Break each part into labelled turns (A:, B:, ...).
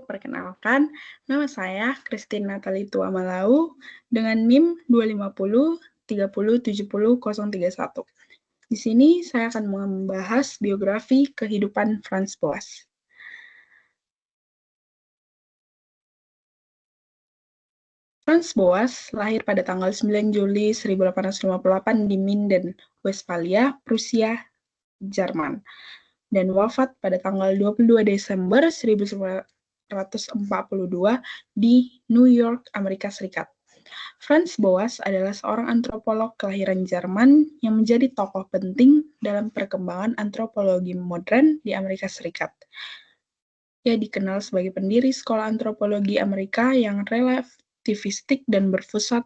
A: perkenalkan, nama saya Christine Natali Tuamalau dengan NIM 250-30-70-031. Di sini saya akan membahas biografi kehidupan Franz Boas. Franz Boas lahir pada tanggal 9 Juli 1858 di Minden, Westfalia, Prusia, Jerman, dan wafat pada tanggal 22 Desember 1942 di New York, Amerika Serikat. Franz Boas adalah seorang antropolog kelahiran Jerman yang menjadi tokoh penting dalam perkembangan antropologi modern di Amerika Serikat. Ia dikenal sebagai pendiri Sekolah Antropologi Amerika yang relativistik dan berpusat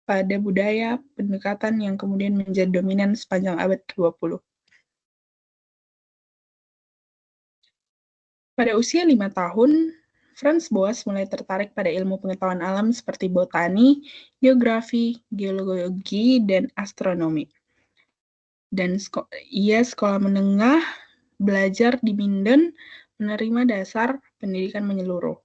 A: pada budaya pendekatan yang kemudian menjadi dominan sepanjang abad ke-20. Pada usia 5 tahun, Franz Boas mulai tertarik pada ilmu pengetahuan alam seperti botani, geografi, geologi, dan astronomi. Dan ia sekolah menengah, belajar di Minden, menerima dasar pendidikan menyeluruh.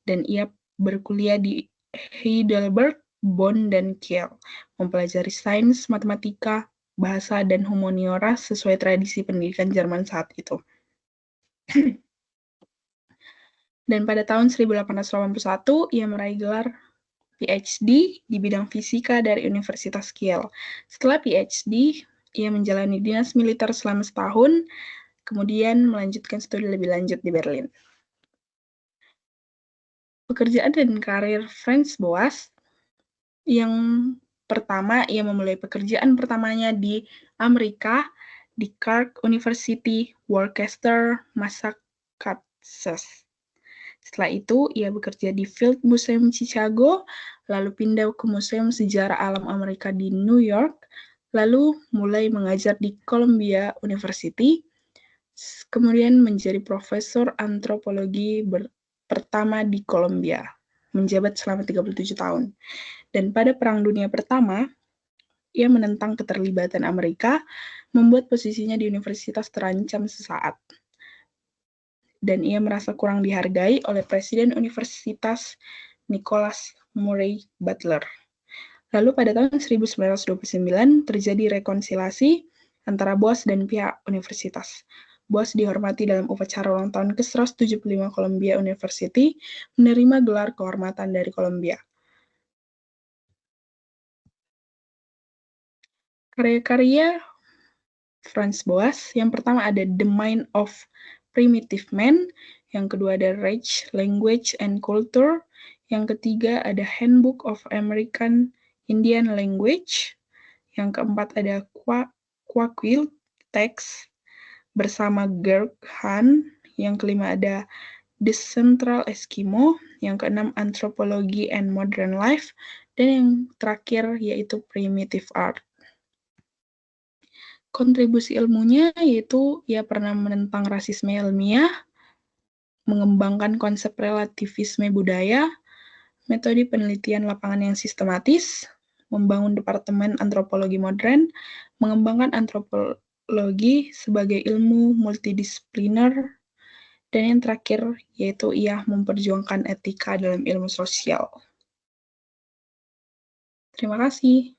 A: Dan ia berkuliah di Heidelberg, Bonn, dan Kiel, mempelajari sains, matematika, bahasa, dan humaniora sesuai tradisi pendidikan Jerman saat itu. Dan pada tahun 1881, ia meraih gelar PhD di bidang fisika dari Universitas Kiel. Setelah PhD, ia menjalani dinas militer selama setahun, kemudian melanjutkan studi lebih lanjut di Berlin. Pekerjaan dan karir Franz Boas, yang pertama, ia memulai pekerjaan pertamanya di Amerika, di Clark University, Worcester, Massachusetts. Setelah itu, ia bekerja di Field Museum Chicago, lalu pindah ke Museum Sejarah Alam Amerika di New York, lalu mulai mengajar di Columbia University, kemudian menjadi profesor antropologi pertama di Columbia, menjabat selama 37 tahun. Dan pada Perang Dunia Pertama, ia menentang keterlibatan Amerika, membuat posisinya di universitas terancam sesaat. Dan ia merasa kurang dihargai oleh Presiden Universitas Nicholas Murray Butler. Lalu pada tahun 1929 terjadi rekonsiliasi antara Boas dan pihak universitas. Boas dihormati dalam upacara ulang tahun ke-175 Columbia University, menerima gelar kehormatan dari Columbia. Karya-karya Franz Boas, yang pertama ada The Mind of Primitive Man, yang kedua ada Race, Language, and Culture, yang ketiga ada Handbook of American Indian Language, yang keempat ada Quaquill Text bersama Gerd Hahn, yang kelima ada The Central Eskimo, yang keenam Anthropology and Modern Life, dan yang terakhir yaitu Primitive Art. Kontribusi ilmunya yaitu ia pernah menentang rasisme ilmiah, mengembangkan konsep relativisme budaya, metode penelitian lapangan yang sistematis, membangun departemen antropologi modern, mengembangkan antropologi sebagai ilmu multidisipliner, dan yang terakhir yaitu ia memperjuangkan etika dalam ilmu sosial. Terima kasih.